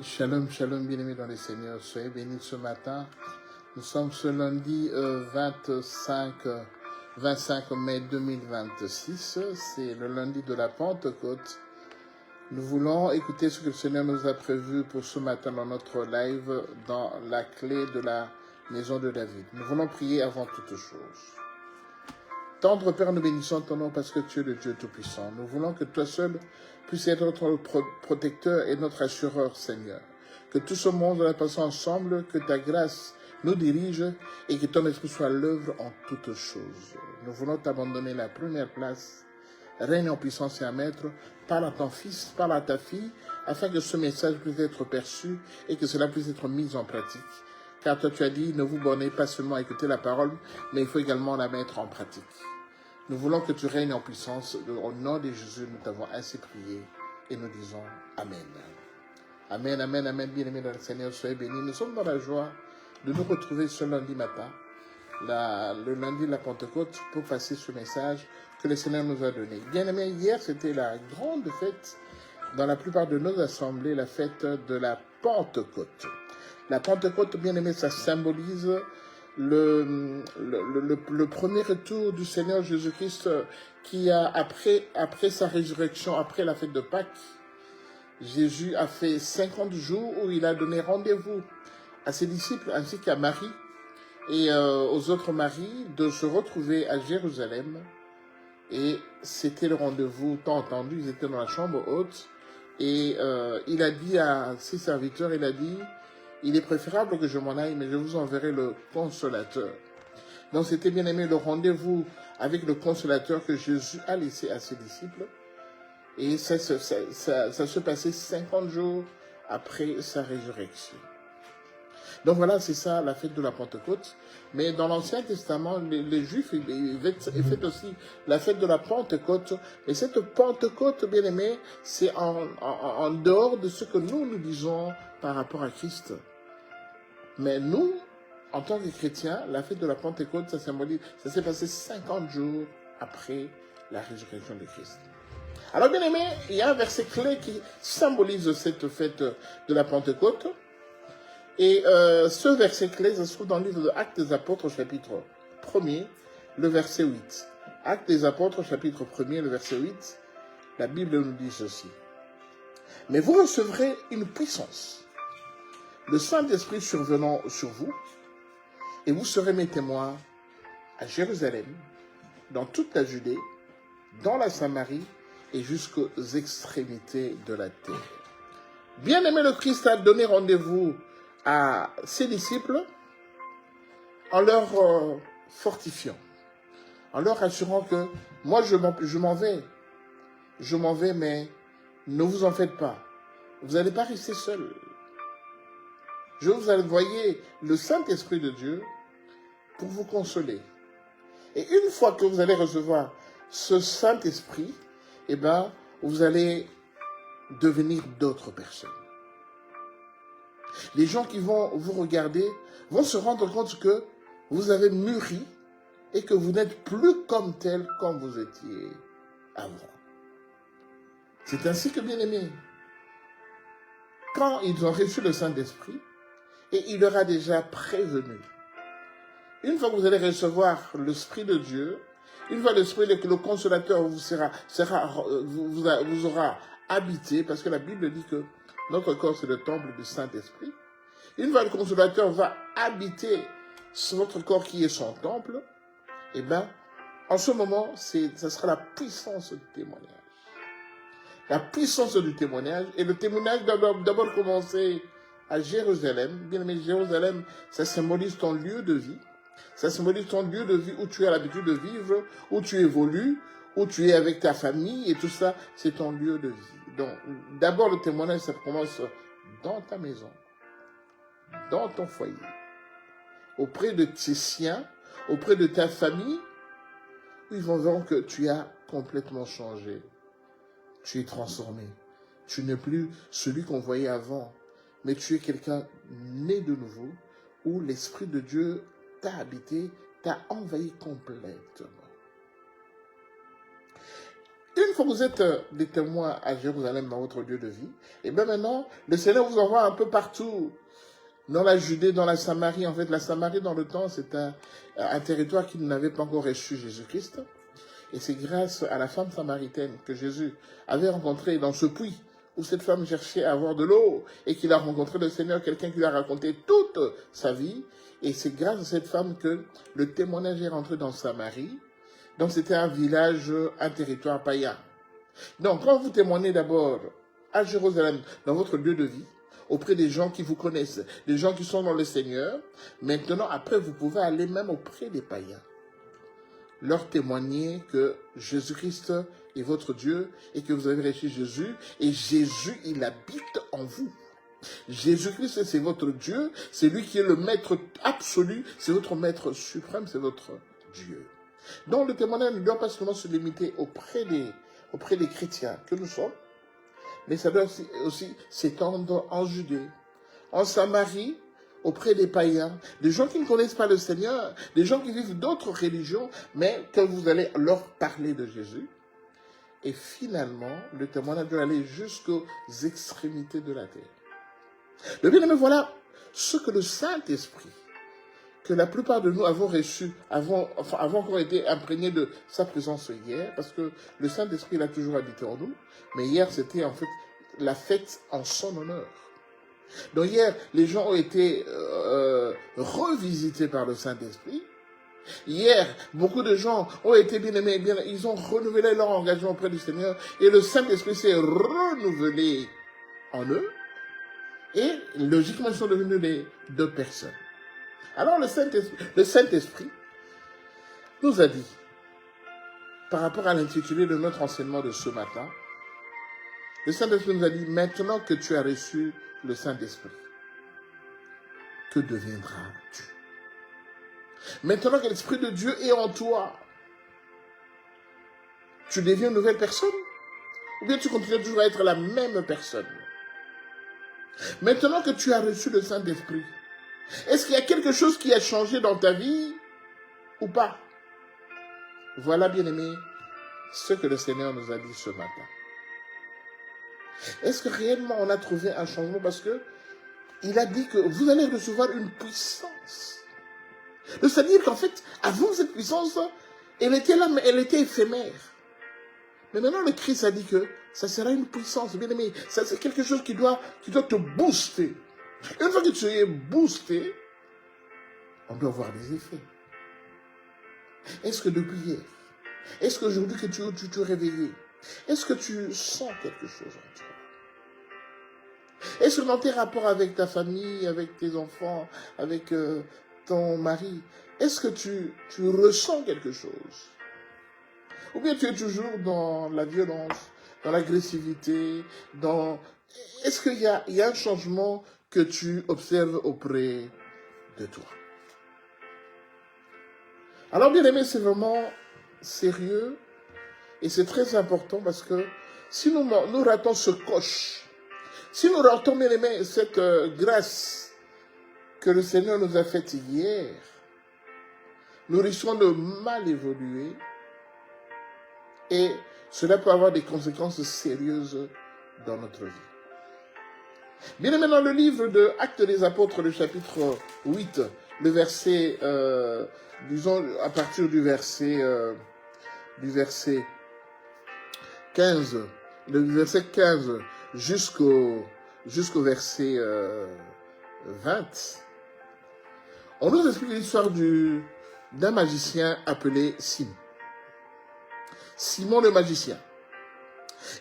Shalom, shalom, bien-aimés dans le Seigneur. Soyez bénis ce matin. Nous sommes ce lundi 25 mai 2026. C'est le lundi de la Pentecôte. Nous voulons écouter ce que le Seigneur nous a prévu pour ce matin dans notre live dans la clé de la maison de David. Nous voulons prier avant toute chose. Tendre Père, nous bénissons ton nom parce que tu es le Dieu Tout-Puissant. Nous voulons que toi seul puisses être notre protecteur et notre assureur, Seigneur. Que tout ce monde la passe ensemble, que ta grâce nous dirige et que ton esprit soit l'œuvre en toutes choses. Nous voulons t'abandonner la première place. Règne en puissance et en maître. Parle à ton fils, parle à ta fille, afin que ce message puisse être perçu et que cela puisse être mis en pratique. Car toi tu as dit, ne vous bornez pas seulement à écouter la parole, mais il faut également la mettre en pratique. Nous voulons que tu règnes en puissance. Au nom de Jésus, nous t'avons ainsi prié et nous disons Amen. Amen, amen, amen. Bien-aimés dans le Seigneur, soyez bénis. Nous sommes dans la joie de nous retrouver ce lundi matin, le lundi de la Pentecôte, pour passer ce message que le Seigneur nous a donné. Bien-aimés, hier, c'était la grande fête dans la plupart de nos assemblées, la fête de la Pentecôte. La Pentecôte, bien-aimés, ça symbolise le premier retour du Seigneur Jésus-Christ qui a, après sa résurrection, après la fête de Pâques, Jésus a fait 50 jours où il a donné rendez-vous à ses disciples ainsi qu'à Marie et aux autres maris de se retrouver à Jérusalem. Et c'était le rendez-vous tant entendu, ils étaient dans la chambre haute et il a dit à ses serviteurs, il a dit: il est préférable que je m'en aille, mais je vous enverrai le Consolateur. Donc c'était bien aimé le rendez-vous avec le Consolateur que Jésus a laissé à ses disciples. Et ça se passait 50 jours après sa résurrection. Donc voilà, c'est ça la fête de la Pentecôte. Mais dans l'Ancien Testament, les Juifs fêtent aussi la fête de la Pentecôte. Et cette Pentecôte, bien aimé, c'est en dehors de ce que nous disons par rapport à Christ. Mais nous, en tant que chrétiens, la fête de la Pentecôte, ça s'est passé 50 jours après la résurrection de Christ. Alors bien aimé, il y a un verset clé qui symbolise cette fête de la Pentecôte. Et ce verset clé se trouve dans le livre de Actes des Apôtres, chapitre 1er, le verset 8. Actes des Apôtres, chapitre 1er, le verset 8, la Bible nous dit ceci. Mais vous recevrez une puissance, le Saint-Esprit survenant sur vous, et vous serez mes témoins à Jérusalem, dans toute la Judée, dans la Samarie et jusqu'aux extrémités de la terre. Bien-aimé, le Christ a donné rendez-vous à ses disciples en leur fortifiant, en leur assurant que moi je m'en vais, mais ne vous en faites pas. Vous n'allez pas rester seul. Je vous envoyer le Saint-Esprit de Dieu pour vous consoler. Et une fois que vous allez recevoir ce Saint-Esprit, eh bien, vous allez devenir d'autres personnes. Les gens qui vont vous regarder vont se rendre compte que vous avez mûri et que vous n'êtes plus comme tel comme vous étiez avant. C'est ainsi que, bien aimé, quand ils ont reçu le Saint-Esprit, et il leur a déjà prévenu. Une fois que vous allez recevoir l'Esprit de Dieu, une fois le Consolateur vous aura habité, parce que la Bible dit que notre corps c'est le temple du Saint-Esprit. Une fois le Consolateur va habiter sur notre corps qui est son temple, et bien, en ce moment, ça sera la puissance du témoignage. La puissance du témoignage, et le témoignage doit d'abord commencer à Jérusalem. Bien aimé, Jérusalem, ça symbolise ton lieu de vie. Ça symbolise ton lieu de vie où tu as l'habitude de vivre, où tu évolues, où tu es avec ta famille et tout ça, c'est ton lieu de vie. Donc, d'abord le témoignage, ça commence dans ta maison, dans ton foyer, auprès de tes siens, auprès de ta famille, où ils vont voir que tu as complètement changé. Tu es transformé. Tu n'es plus celui qu'on voyait avant, mais tu es quelqu'un né de nouveau, où l'Esprit de Dieu t'a habité, t'a envahi complètement. Une fois que vous êtes des témoins à Jérusalem dans votre lieu de vie, et bien maintenant, le Seigneur vous envoie un peu partout, dans la Judée, dans la Samarie. En fait, la Samarie, dans le temps, c'est un territoire qui n'avait pas encore reçu Jésus-Christ. Et c'est grâce à la femme samaritaine que Jésus avait rencontrée dans ce puits, où cette femme cherchait à avoir de l'eau, et qu'il a rencontré le Seigneur, quelqu'un qui lui a raconté toute sa vie. Et c'est grâce à cette femme que le témoignage est rentré dans Samarie. Donc c'était un village, un territoire païen. Donc quand vous témoignez d'abord à Jérusalem, dans votre lieu de vie, auprès des gens qui vous connaissent, des gens qui sont dans le Seigneur, maintenant après vous pouvez aller même auprès des païens. Leur témoigner que Jésus-Christ est votre Dieu et que vous avez reçu Jésus, et Jésus, il habite en vous. Jésus-Christ, c'est votre Dieu, c'est lui qui est le maître absolu, c'est votre maître suprême, c'est votre Dieu. Donc le témoignage ne doit pas seulement se limiter auprès des chrétiens que nous sommes, mais ça doit aussi s'étendre en Judée, en Samarie, auprès des païens, des gens qui ne connaissent pas le Seigneur, des gens qui vivent d'autres religions, mais que vous allez leur parler de Jésus. Et finalement, le témoignage doit aller jusqu'aux extrémités de la terre. Le bien-aimé, voilà ce que le Saint-Esprit, que la plupart de nous avons reçu, avons encore été imprégnés de sa présence hier, parce que le Saint-Esprit il a toujours habité en nous, mais hier c'était en fait la fête en son honneur. Donc hier, les gens ont été revisités par le Saint-Esprit. Hier, beaucoup de gens ont été bien aimés, ils ont renouvelé leur engagement auprès du Seigneur, et le Saint-Esprit s'est renouvelé en eux, et logiquement ils sont devenus les deux personnes. Alors le Saint-Esprit nous a dit, par rapport à l'intitulé de notre enseignement de ce matin, le Saint-Esprit nous a dit, maintenant que tu as reçu le Saint-Esprit, que deviendras-tu? Maintenant que l'Esprit de Dieu est en toi, tu deviens une nouvelle personne? Ou bien tu continues toujours à être la même personne? Maintenant que tu as reçu le Saint-Esprit, est-ce qu'il y a quelque chose qui a changé dans ta vie ou pas? Voilà, bien-aimé, ce que le Seigneur nous a dit ce matin. Est-ce que réellement on a trouvé un changement? Parce que il a dit que vous allez recevoir une puissance. C'est-à-dire qu'en fait, avant cette puissance, elle était là, mais elle était éphémère. Mais maintenant, le Christ a dit que ça sera une puissance, bien-aimé. Ça, c'est quelque chose qui doit te booster. Une fois que tu es boosté, on doit voir des effets. Est-ce que depuis hier, est-ce qu'aujourd'hui que tu te réveilles, est-ce que tu sens quelque chose en toi? Est-ce que dans tes rapports avec ta famille, avec tes enfants, avec ton mari, est-ce que tu ressens quelque chose? Ou bien tu es toujours dans la violence, dans l'agressivité, Est-ce qu'il y a un changement que tu observes auprès de toi? Alors, bien aimé, c'est vraiment sérieux et c'est très important parce que si nous ratons ce coche, si nous ratons, bien aimé, cette grâce que le Seigneur nous a faite hier, nous risquons de mal évoluer et cela peut avoir des conséquences sérieuses dans notre vie. Bien aimé, dans le livre de Actes des Apôtres, le chapitre 8, le verset, disons à partir du verset 15, le verset 15 jusqu'au verset 20, on nous explique l'histoire d'un magicien appelé Simon. Simon le magicien.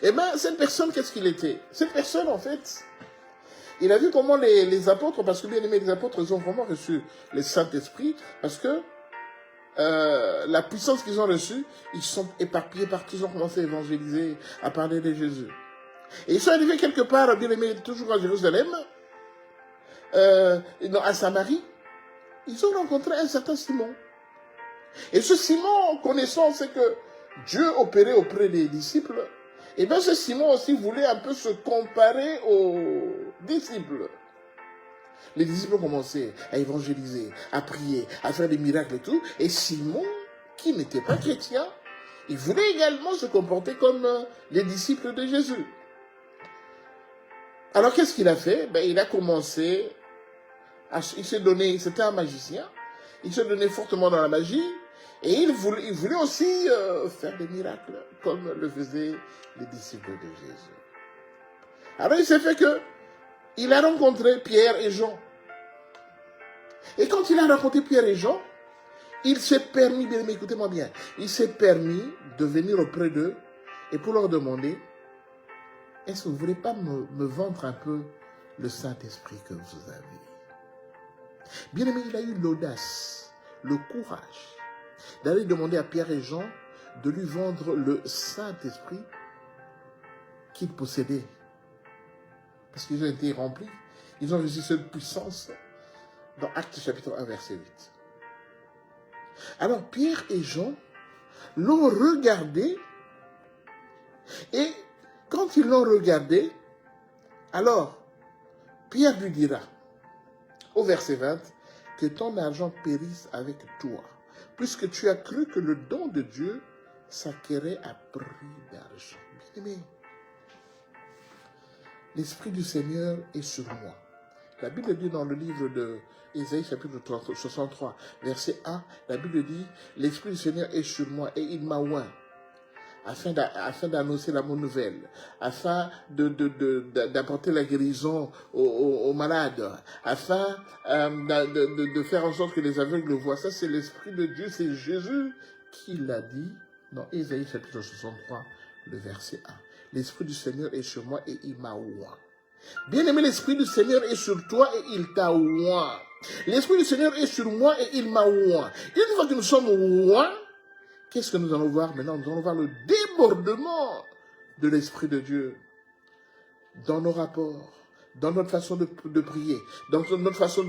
Eh bien, cette personne, qu'est-ce qu'il était? Cette personne, en fait, il a vu comment les apôtres, parce que bien aimé, les apôtres, ils ont vraiment reçu le Saint-Esprit, parce que la puissance qu'ils ont reçue, ils sont éparpillés partout, ils ont commencé à évangéliser, à parler de Jésus. Et ils sont arrivés quelque part, bien aimé, toujours à Jérusalem, à Samarie, ils ont rencontré un certain Simon. Et ce Simon, connaissant ce que Dieu opérait auprès des disciples, et bien ce Simon aussi voulait un peu se comparer aux disciples. Les disciples ont commencé à évangéliser, à prier, à faire des miracles et tout. Et Simon, qui n'était pas chrétien, Il voulait également se comporter comme les disciples de Jésus. Alors qu'est-ce qu'il a fait? Il a commencé, il s'est donné, c'était un magicien, il s'est donné fortement dans la magie, et il voulait aussi faire des miracles, comme le faisaient les disciples de Jésus. Alors il s'est fait que, il a rencontré Pierre et Jean. Et quand il a rencontré Pierre et Jean, il s'est permis, bien aimé, écoutez-moi bien, il s'est permis de venir auprès d'eux et pour leur demander, est-ce que vous ne voulez pas me vendre un peu le Saint-Esprit que vous avez? Bien aimé, il a eu l'audace, le courage d'aller demander à Pierre et Jean de lui vendre le Saint-Esprit qu'ils possédaient. Parce qu'ils ont été remplis, ils ont reçu cette puissance dans Actes chapitre 1, verset 8. Alors Pierre et Jean l'ont regardé et quand ils l'ont regardé, alors Pierre lui dira au verset 20 que ton argent périsse avec toi, puisque tu as cru que le don de Dieu s'acquérait à prix d'argent. Bien-aimé, l'Esprit du Seigneur est sur moi. La Bible dit dans le livre de Ésaïe chapitre 63, verset 1, la Bible dit, l'Esprit du Seigneur est sur moi et il m'a oint, afin d'annoncer la bonne nouvelle, afin d'apporter la guérison aux malades, afin de faire en sorte que les aveugles voient. Ça, c'est l'Esprit de Dieu, c'est Jésus qui l'a dit dans Ésaïe chapitre 63, le verset 1. L'Esprit du Seigneur est sur moi et il m'a oint. Bien-aimé, l'Esprit du Seigneur est sur toi et il t'a oint. L'Esprit du Seigneur est sur moi et il m'a oint. Une fois que nous sommes oints, qu'est-ce que nous allons voir maintenant? Nous allons voir le débordement de l'Esprit de Dieu dans nos rapports, dans notre façon de prier, dans notre façon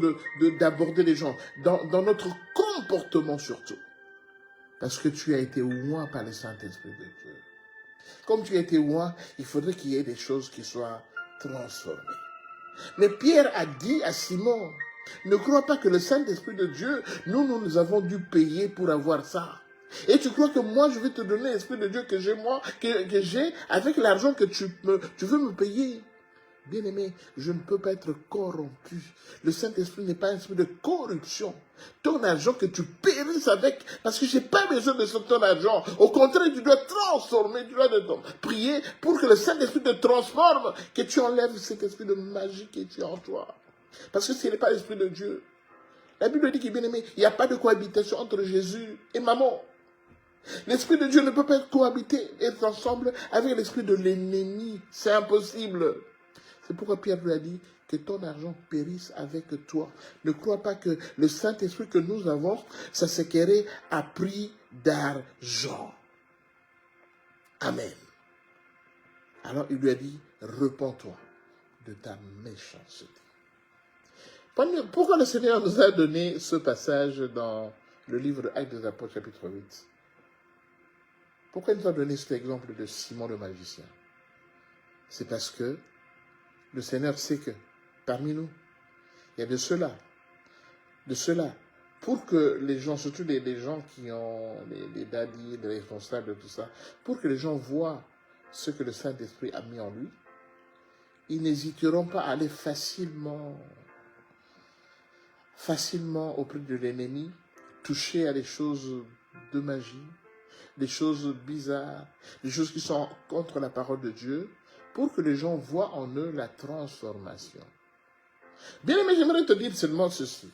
d'aborder les gens, dans notre comportement surtout. Parce que tu as été oint par le Saint-Esprit de Dieu. Comme tu as été oint, il faudrait qu'il y ait des choses qui soient transformées. Mais Pierre a dit à Simon, ne crois pas que le Saint-Esprit de Dieu, nous avons dû payer pour avoir ça. Et tu crois que moi, je vais te donner l'Esprit de Dieu que j'ai moi, que j'ai avec l'argent que tu veux me payer. Bien-aimé, je ne peux pas être corrompu. Le Saint-Esprit n'est pas un esprit de corruption. Ton argent que tu périsses avec, parce que je n'ai pas besoin de ton argent. Au contraire, tu dois transformer, tu dois prier pour que le Saint-Esprit te transforme, que tu enlèves cet esprit de magie qui est en toi. Parce que ce n'est pas l'Esprit de Dieu. La Bible dit qu'il est bien-aimé, il n'y a pas de cohabitation entre Jésus et maman. L'Esprit de Dieu ne peut pas être ensemble avec l'esprit de l'ennemi. C'est impossible. C'est pourquoi Pierre lui a dit que ton argent périsse avec toi. Ne crois pas que le Saint-Esprit que nous avons, ça s'acquérait à prix d'argent. Amen. Alors il lui a dit, repens-toi de ta méchanceté. Pourquoi le Seigneur nous a donné ce passage dans le livre Actes des Apôtres, chapitre 8? Pourquoi il nous a donné cet exemple de Simon le magicien? C'est parce que le Seigneur sait que parmi nous, il y a de cela, pour que les gens, surtout les gens qui ont les daddies, les responsables, tout ça, pour que les gens voient ce que le Saint-Esprit a mis en lui, ils n'hésiteront pas à aller facilement auprès de l'ennemi, toucher à des choses de magie, des choses bizarres, des choses qui sont contre la parole de Dieu, pour que les gens voient en eux la transformation. Bien aimé, j'aimerais te dire seulement ceci.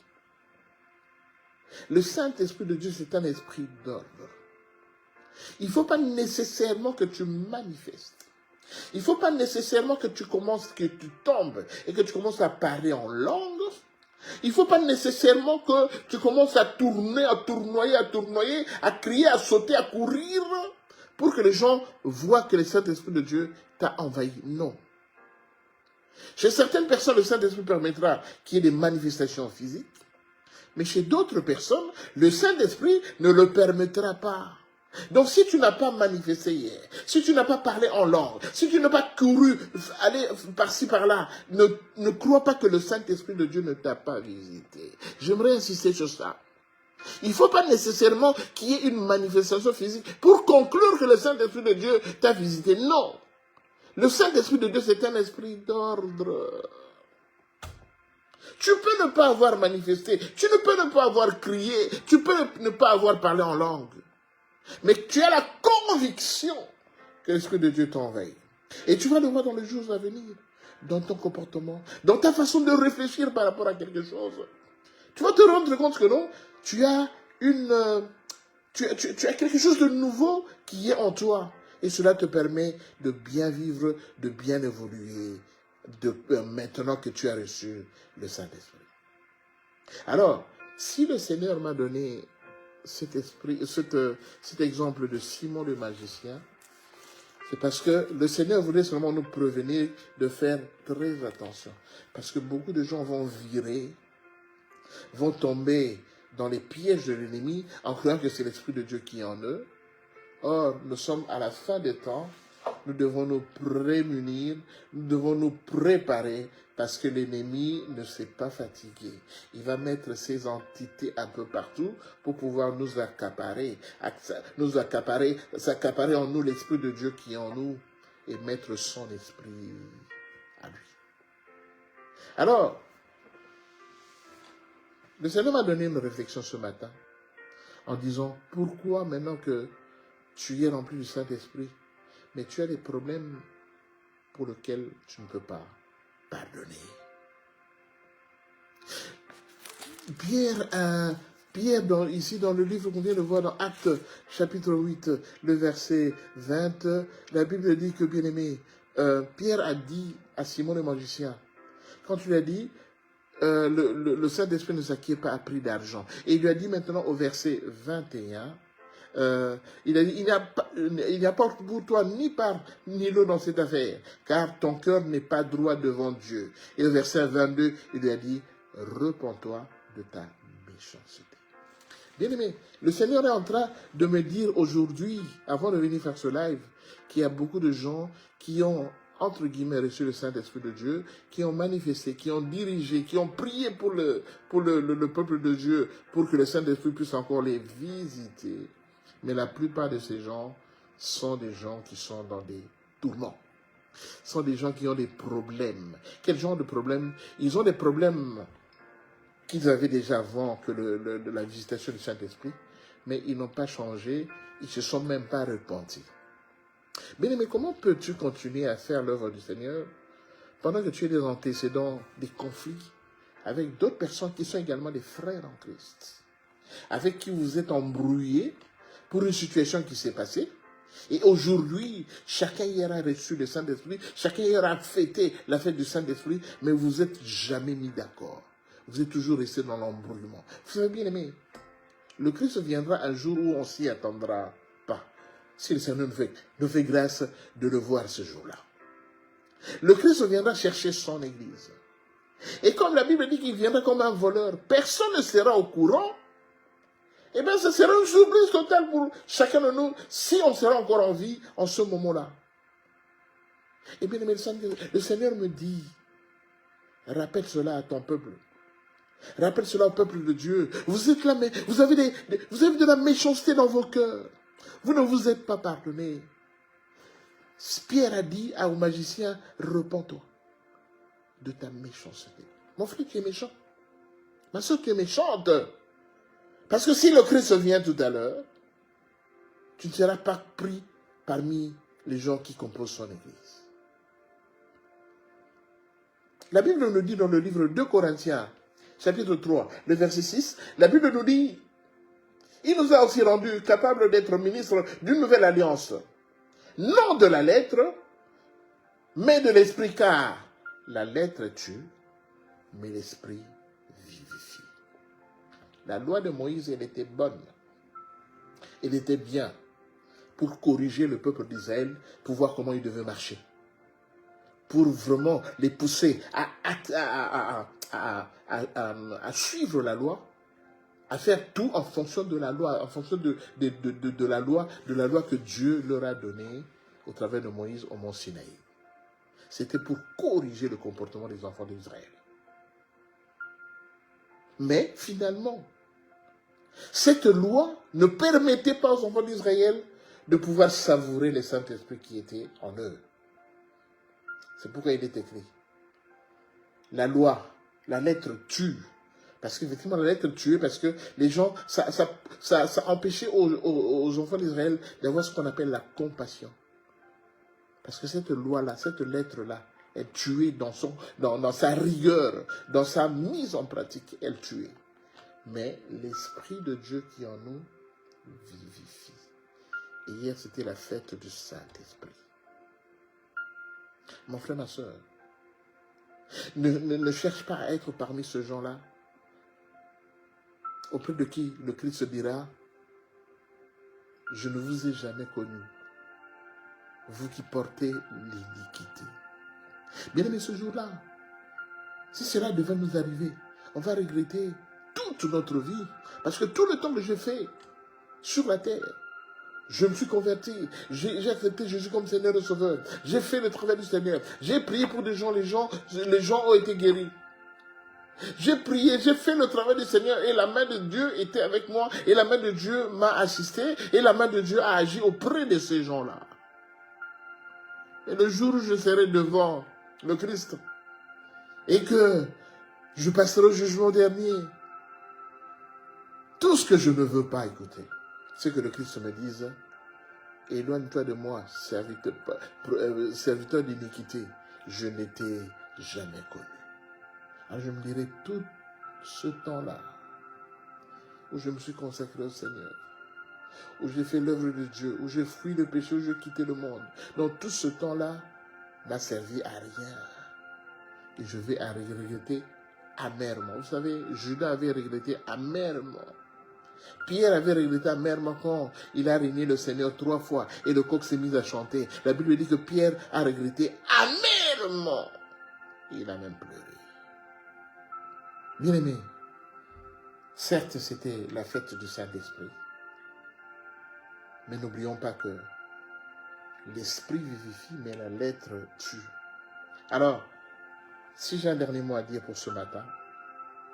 Le Saint-Esprit de Dieu, c'est un esprit d'ordre. Il ne faut pas nécessairement que tu manifestes. Il ne faut pas nécessairement que tu tombes et que tu commences à parler en langue. Il ne faut pas nécessairement que tu commences à tourner, à tournoyer, à crier, à sauter, à courir, pour que les gens voient que le Saint-Esprit de Dieu t'a envahi. Non. Chez certaines personnes, le Saint-Esprit permettra qu'il y ait des manifestations physiques, mais chez d'autres personnes, le Saint-Esprit ne le permettra pas. Donc si tu n'as pas manifesté hier, si tu n'as pas parlé en langue, si tu n'as pas couru, aller par-ci par-là, ne crois pas que le Saint-Esprit de Dieu ne t'a pas visité. J'aimerais insister sur ça. Il ne faut pas nécessairement qu'il y ait une manifestation physique pour conclure que le Saint-Esprit de Dieu t'a visité. Non. Le Saint-Esprit de Dieu, c'est un esprit d'ordre. Tu peux ne pas avoir manifesté, tu ne peux ne pas avoir crié, tu peux ne pas avoir parlé en langue. Mais tu as la conviction que l'Esprit de Dieu t'envahit. Et tu vas le voir dans les jours à venir, dans ton comportement, dans ta façon de réfléchir par rapport à quelque chose. Tu vas te rendre compte que non, tu as tu as quelque chose de nouveau qui est en toi. Et cela te permet de bien vivre, de bien évoluer, maintenant que tu as reçu le Saint-Esprit. Alors, si le Seigneur m'a donné cet exemple de Simon le magicien, c'est parce que le Seigneur voulait seulement nous prévenir de faire très attention. Parce que beaucoup de gens vont virer, vont tomber dans les pièges de l'ennemi en croyant que c'est l'Esprit de Dieu qui est en eux. Or, nous sommes à la fin des temps, nous devons nous prémunir, nous devons nous préparer parce que l'ennemi ne s'est pas fatigué. Il va mettre ses entités un peu partout pour pouvoir nous accaparer, s'accaparer en nous l'Esprit de Dieu qui est en nous et mettre son esprit à lui. Alors, le Seigneur m'a donné une réflexion ce matin en disant, pourquoi maintenant que tu es rempli du Saint-Esprit, mais tu as des problèmes pour lesquels tu ne peux pas pardonner. Pierre ici dans le livre qu'on vient de voir dans Actes chapitre 8, le verset 20, la Bible dit que, bien aimé, Pierre a dit à Simon le magicien, quand tu lui as dit, le Saint-Esprit ne s'acquiert pas à prix d'argent. Et il lui a dit maintenant au verset 21, il a dit, il n'y a pas pour toi ni part ni lot dans cette affaire, car ton cœur n'est pas droit devant Dieu. Et au verset 22, il lui a dit, repens-toi de ta méchanceté. Bien aimé, le Seigneur est en train de me dire aujourd'hui, avant de venir faire ce live, qu'il y a beaucoup de gens qui ont, entre guillemets, reçu le Saint-Esprit de Dieu, qui ont manifesté, qui ont dirigé, qui ont prié pour le peuple de Dieu, pour que le Saint-Esprit puisse encore les visiter. Mais la plupart de ces gens sont des gens qui sont dans des tourments. Sont des gens qui ont des problèmes. Quel genre de problèmes? Ils ont des problèmes qu'ils avaient déjà avant que la visitation du Saint-Esprit, mais ils n'ont pas changé, ils ne se sont même pas repentis. Bien aimé, comment peux-tu continuer à faire l'œuvre du Seigneur pendant que tu as des antécédents, des conflits avec d'autres personnes qui sont également des frères en Christ, avec qui vous êtes embrouillés pour une situation qui s'est passée, et aujourd'hui, chacun y aura reçu le Saint-Esprit, chacun y aura fêté la fête du Saint-Esprit, mais vous n'êtes jamais mis d'accord. Vous êtes toujours resté dans l'embrouillement. Vous savez bien aimé, le Christ viendra un jour où on s'y attendra pas. Si le Seigneur nous fait grâce de le voir ce jour-là. Le Christ viendra chercher son Église. Et comme la Bible dit qu'il viendra comme un voleur, personne ne sera au courant. Eh bien, ce sera une surprise totale pour chacun de nous si on sera encore en vie en ce moment-là. Eh bien, le Seigneur me dit, rappelle cela à ton peuple. Rappelle cela au peuple de Dieu. Vous êtes là, mais vous avez de la méchanceté dans vos cœurs. Vous ne vous êtes pas pardonné. Pierre a dit au magicien, repens-toi de ta méchanceté. Mon frère, tu es méchant. Ma soeur, tu es méchante. Parce que si le Christ vient tout à l'heure, tu ne seras pas pris parmi les gens qui composent son Église. La Bible nous dit dans le livre 2 Corinthiens, chapitre 3, le verset 6, la Bible nous dit, il nous a aussi rendus capables d'être ministres d'une nouvelle alliance. Non de la lettre, mais de l'esprit, car la lettre tue, mais l'esprit vivifie. La loi de Moïse, elle était bonne. Elle était bien pour corriger le peuple d'Israël, pour voir comment ils devaient marcher. Pour vraiment les pousser à suivre la loi, à faire tout en fonction de la loi, en fonction de la loi que Dieu leur a donnée au travers de Moïse au mont Sinaï. C'était pour corriger le comportement des enfants d'Israël. Mais finalement, Cette loi ne permettait pas aux enfants d'Israël de pouvoir savourer le Saint-Esprit qui était en eux. C'est pourquoi il est écrit. La loi, la lettre tue. Parce qu'effectivement, la lettre tuait, parce que les gens, ça empêchait aux enfants d'Israël d'avoir ce qu'on appelle la compassion. Parce que cette loi-là, cette lettre-là, elle tuait dans sa rigueur, dans sa mise en pratique, elle tuait. Mais l'Esprit de Dieu qui en nous vivifie. Et hier, c'était la fête du Saint-Esprit. Mon frère, ma soeur, ne cherche pas à être parmi ces gens-là, auprès de qui le Christ se dira, je ne vous ai jamais connu, vous qui portez l'iniquité. Bien aimé, ce jour-là, si cela devait nous arriver, on va regretter toute notre vie, parce que tout le temps que j'ai fait sur la terre, je me suis converti, j'ai accepté Jésus comme Seigneur et Sauveur, j'ai fait le travail du Seigneur, j'ai prié pour des gens, les gens ont été guéris. J'ai prié, j'ai fait le travail du Seigneur et la main de Dieu était avec moi et la main de Dieu m'a assisté et la main de Dieu a agi auprès de ces gens-là. Et le jour où je serai devant le Christ et que je passerai au jugement dernier, tout ce que je ne veux pas écouter, c'est que le Christ me dise, éloigne-toi de moi, serviteur d'iniquité, je ne t'ai jamais connu. Alors je me dirai tout ce temps-là où je me suis consacré au Seigneur, où j'ai fait l'œuvre de Dieu, où j'ai fui le péché, où j'ai quitté le monde. Donc tout ce temps-là n'a servi à rien. Et je vais regretter amèrement. Vous savez, Judas avait regretté amèrement. Pierre avait regretté amèrement quand il a régné le Seigneur 3 fois et le coq s'est mis à chanter. La Bible dit que Pierre a regretté amèrement. Il a même pleuré. Bien aimé, certes c'était la fête du Saint-Esprit, mais n'oublions pas que l'Esprit vivifie, mais la lettre tue. Alors, si j'ai un dernier mot à dire pour ce matin,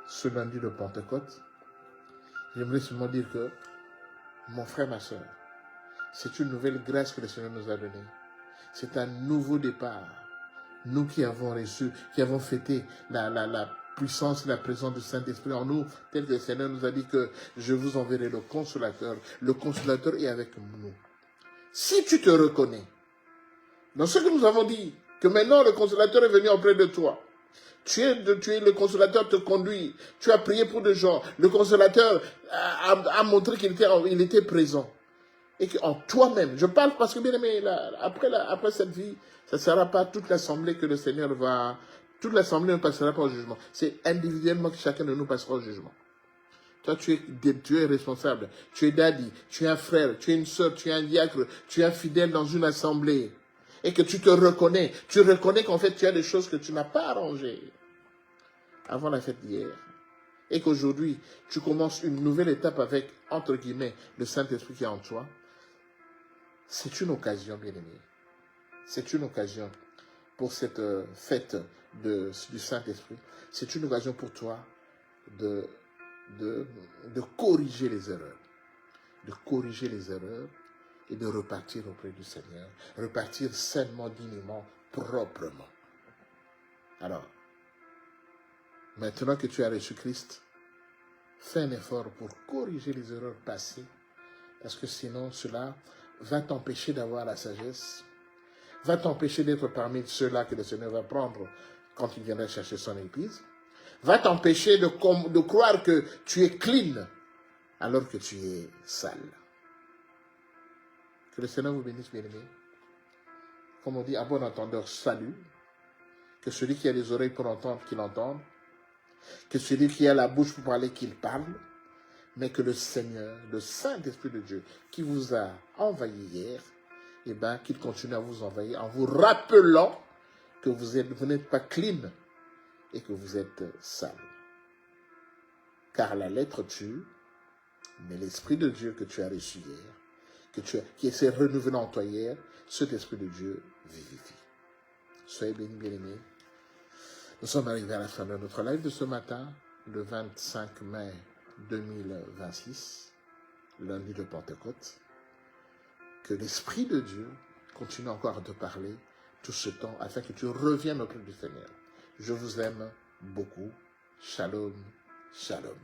ce lundi de Pentecôte, j'aimerais seulement dire que, mon frère, ma soeur, c'est une nouvelle grâce que le Seigneur nous a donnée. C'est un nouveau départ. Nous qui avons reçu, qui avons fêté la puissance et la présence du Saint-Esprit en nous, tel que le Seigneur nous a dit que je vous enverrai le Consolateur. Le Consolateur est avec nous. Si tu te reconnais dans ce que nous avons dit, que maintenant le Consolateur est venu auprès de toi, le Consolateur te conduit, tu as prié pour des gens, le Consolateur a montré qu'il était présent. Et qu'en toi-même, je parle parce que bien aimé, après cette vie, ça ne sera pas toute l'assemblée que le Seigneur va... Toute l'assemblée ne passera pas au jugement. C'est individuellement que chacun de nous passera au jugement. Toi, tu es responsable, tu es daddy, tu es un frère, tu es une soeur, tu es un diacre, tu es un fidèle dans une assemblée. Et que tu te reconnais. Tu reconnais qu'en fait, tu as des choses que tu n'as pas arrangées avant la fête d'hier. Et qu'aujourd'hui, tu commences une nouvelle étape avec, entre guillemets, le Saint-Esprit qui est en toi. C'est une occasion, bien-aimé. C'est une occasion pour cette fête du Saint-Esprit. C'est une occasion pour toi de corriger les erreurs. De corriger les erreurs et de repartir auprès du Seigneur. Repartir sainement, dignement, proprement. Alors, maintenant que tu as reçu Christ, fais un effort pour corriger les erreurs passées, parce que sinon cela va t'empêcher d'avoir la sagesse, va t'empêcher d'être parmi ceux-là que le Seigneur va prendre quand il viendra chercher son église, va t'empêcher de croire que tu es clean alors que tu es sale. Que le Seigneur vous bénisse, bien-aimés. Comme on dit, à bon entendeur, salut. Que celui qui a les oreilles pour entendre, qu'il entende. Que celui qui a la bouche pour parler, qu'il parle. Mais que le Seigneur, le Saint-Esprit de Dieu, qui vous a envahi hier, eh bien, qu'il continue à vous envahir en vous rappelant que vous n'êtes pas clean et que vous êtes sale. Car la lettre tue, mais l'Esprit de Dieu que tu as reçu hier, qui s'est renouvelé en toi hier, cet Esprit de Dieu vivifie. Soyez bénis, bien-aimés. Nous sommes arrivés à la fin de notre live de ce matin, le 25 mai 2026, lundi de Pentecôte. Que l'Esprit de Dieu continue encore à te parler tout ce temps afin que tu reviennes auprès du Seigneur. Je vous aime beaucoup. Shalom, shalom.